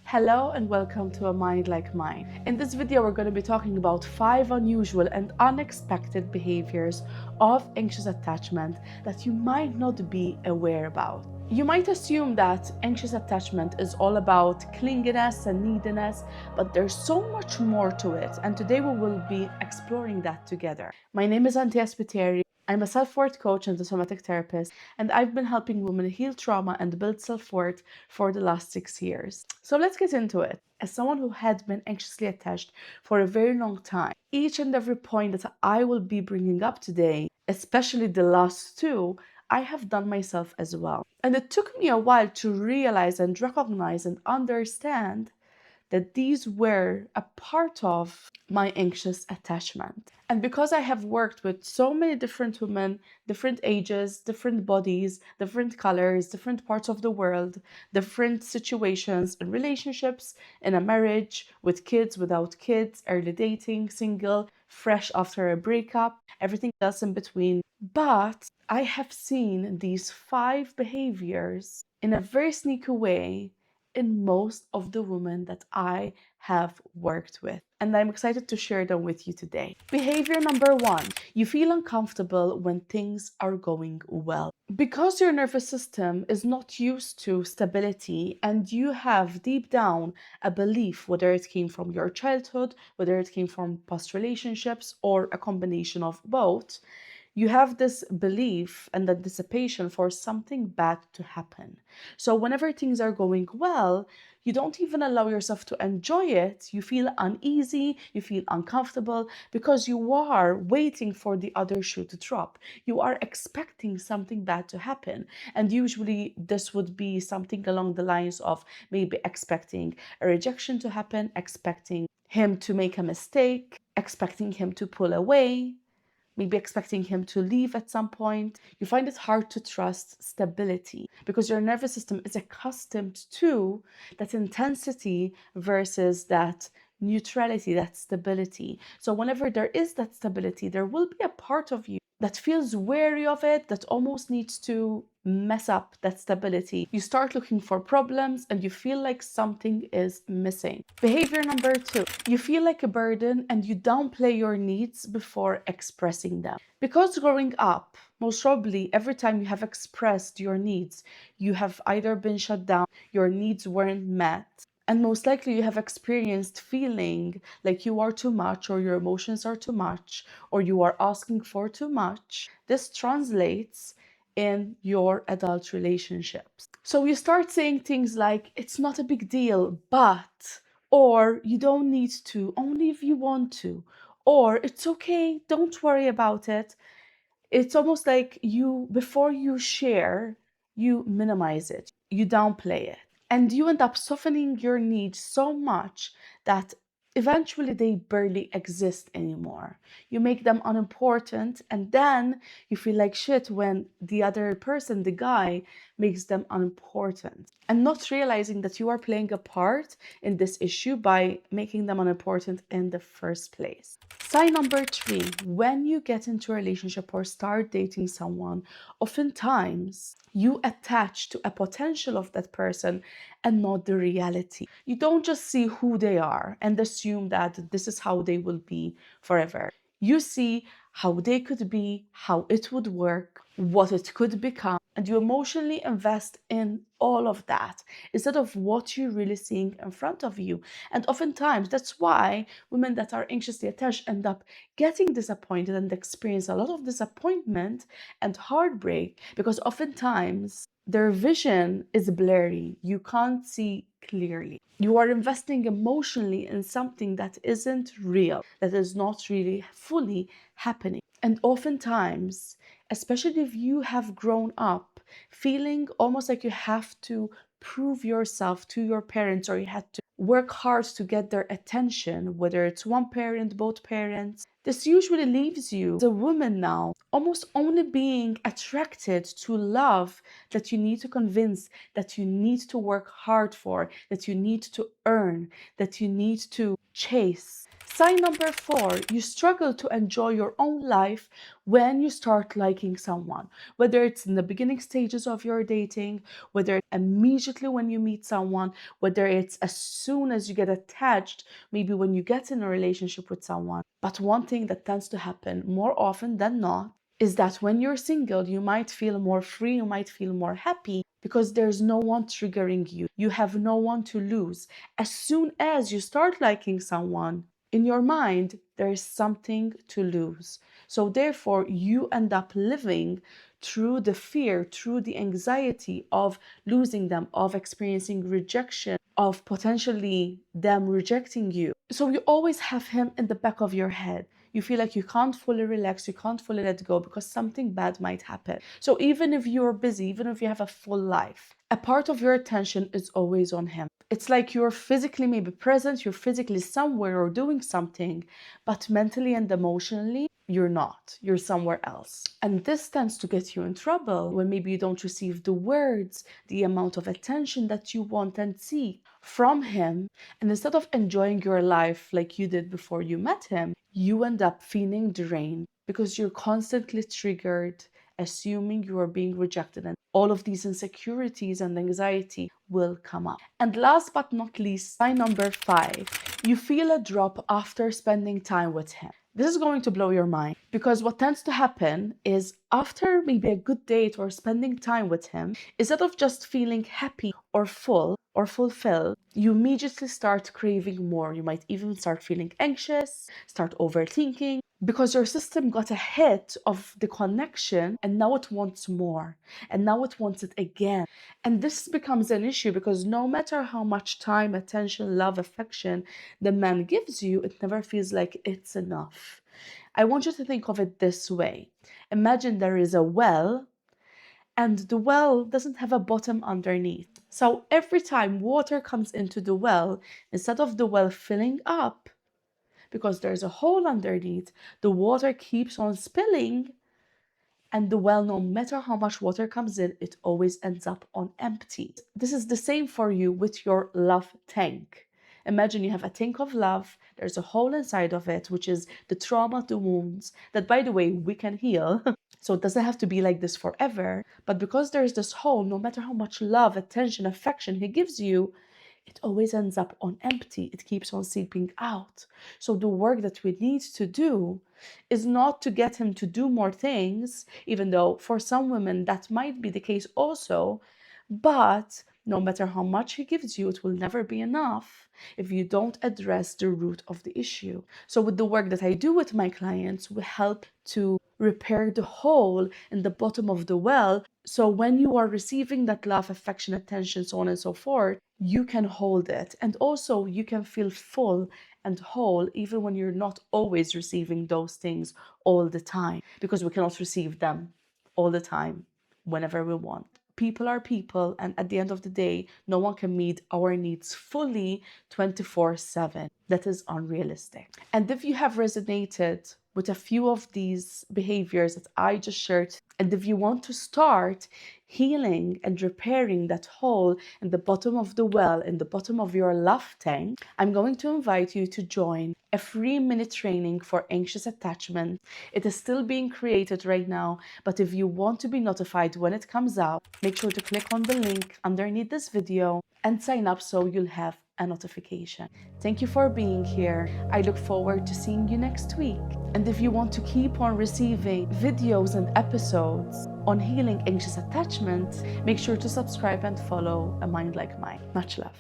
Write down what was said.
Hello and welcome to A Mind Like Mine. In this video, we're going to be talking about 5 unusual and unexpected behaviors of anxious attachment that you might not be aware about. You might assume that anxious attachment is all about clinginess and neediness, but there's so much more to it, and today we will be exploring that together. My name is Anthea. I'm a self-worth coach and a somatic therapist, and I've been helping women heal trauma and build self-worth for the last 6 years. So let's get into it. As someone who had been anxiously attached for a very long time, each and every point that I will be bringing up today, especially the last two, I have done myself as well. And it took me a while to realize and recognize and understand that these were a part of my anxious attachment. And because I have worked with so many different women, different ages, different bodies, different colors, different parts of the world, different situations and relationships, in a marriage, with kids, without kids, early dating, single, fresh after a breakup, everything else in between. But I have seen these 5 behaviors in a very sneaky way in most of the women that I have worked with. And I'm excited to share them with you today. Behavior number 1, you feel uncomfortable when things are going well. Because your nervous system is not used to stability and you have deep down a belief, whether it came from your childhood, whether it came from past relationships, or a combination of both, you have this belief and anticipation for something bad to happen. So whenever things are going well, you don't even allow yourself to enjoy it. You feel uneasy, you feel uncomfortable because you are waiting for the other shoe to drop. You are expecting something bad to happen. And usually this would be something along the lines of maybe expecting a rejection to happen, expecting him to make a mistake, expecting him to pull away, maybe expecting him to leave at some point. You find it hard to trust stability because your nervous system is accustomed to that intensity versus that neutrality, that stability. So whenever there is that stability, there will be a part of you that feels wary of it, that almost needs to mess up that stability. You start looking for problems and you feel like something is missing. Behavior number 2, you feel like a burden and you downplay your needs before expressing them. Because growing up, most probably every time you have expressed your needs, you have either been shut down, your needs weren't met, and most likely you have experienced feeling like you are too much, or your emotions are too much, or you are asking for too much. This translates in your adult relationships. So you start saying things like, it's not a big deal, but, or you don't need to, only if you want to, or it's okay, don't worry about it. It's almost like you, before you share, you minimize it, you downplay it, and you end up softening your needs so much that eventually they barely exist anymore. You make them unimportant, and then you feel like shit when the other person, the guy, makes them unimportant, and not realizing that you are playing a part in this issue by making them unimportant in the first place. Sign number 3, when you get into a relationship or start dating someone, oftentimes you attach to a potential of that person and not the reality. You don't just see who they are and assume that this is how they will be forever. You see how they could be, how it would work, what it could become, and you emotionally invest in all of that instead of what you're really seeing in front of you. And oftentimes, that's why women that are anxiously attached end up getting disappointed and experience a lot of disappointment and heartbreak because oftentimes their vision is blurry. You can't see clearly. You are investing emotionally in something that isn't real, that is not really fully happening. And oftentimes, especially if you have grown up feeling almost like you have to prove yourself to your parents, or you had to work hard to get their attention, whether it's one parent, both parents, this usually leaves you as a woman now almost only being attracted to love that you need to convince, that you need to work hard for, that you need to earn, that you need to chase. Sign number 4, you struggle to enjoy your own life when you start liking someone, whether it's in the beginning stages of your dating, whether immediately when you meet someone, whether it's as soon as you get attached, maybe when you get in a relationship with someone. But one thing that tends to happen more often than not is that when you're single, you might feel more free, you might feel more happy because there's no one triggering you. You have no one to lose. As soon as you start liking someone, in your mind, there is something to lose. So therefore, you end up living through the fear, through the anxiety of losing them, of experiencing rejection, of potentially them rejecting you. So you always have him in the back of your head. You feel like you can't fully relax, you can't fully let go because something bad might happen. So even if you're busy, even if you have a full life, a part of your attention is always on him. It's like you're physically maybe present, you're physically somewhere or doing something, but mentally and emotionally, you're not. You're somewhere else. And this tends to get you in trouble when maybe you don't receive the words, the amount of attention that you want and seek from him. And instead of enjoying your life like you did before you met him, you end up feeling drained because you're constantly triggered, assuming you are being rejected, and all of these insecurities and anxiety will come up. And last but not least, sign number 5, you feel a drop after spending time with him. This is going to blow your mind because what tends to happen is after maybe a good date or spending time with him, instead of just feeling happy or full or fulfilled, you immediately start craving more. You might even start feeling anxious, start overthinking, because your system got a hit of the connection and now it wants more and now it wants it again. And this becomes an issue because no matter how much time, attention, love, affection the man gives you, it never feels like it's enough. I want you to think of it this way. Imagine there is a well and the well doesn't have a bottom underneath. So every time water comes into the well, instead of the well filling up, because there's a hole underneath, the water keeps on spilling, and the well, no matter how much water comes in, it always ends up on empty. This is the same for you with your love tank. Imagine you have a tank of love, there's a hole inside of it, which is the trauma, the wounds, that by the way, we can heal. So it doesn't have to be like this forever. But because there's this hole, no matter how much love, attention, affection he gives you, it always ends up on empty. It keeps on seeping out. So the work that we need to do is not to get him to do more things, even though for some women that might be the case also, but no matter how much he gives you, it will never be enough if you don't address the root of the issue. So with the work that I do with my clients, we help to repair the hole in the bottom of the well. So when you are receiving that love, affection, attention, so on and so forth, you can hold it. And also you can feel full and whole even when you're not always receiving those things all the time, because we cannot receive them all the time whenever we want. People are people, and at the end of the day, no one can meet our needs fully 24/7. That is unrealistic. And if you have resonated with a few of these behaviors that I just shared, and if you want to start healing and repairing that hole in the bottom of the well, in the bottom of your love tank, I'm going to invite you to join a free mini training for anxious attachment. It is still being created right now, but if you want to be notified when it comes out, make sure to click on the link underneath this video and sign up so you'll have a notification. Thank you for being here. I look forward to seeing you next week. And if you want to keep on receiving videos and episodes on healing anxious attachment, make sure to subscribe and follow A Mind Like Mine. Much love.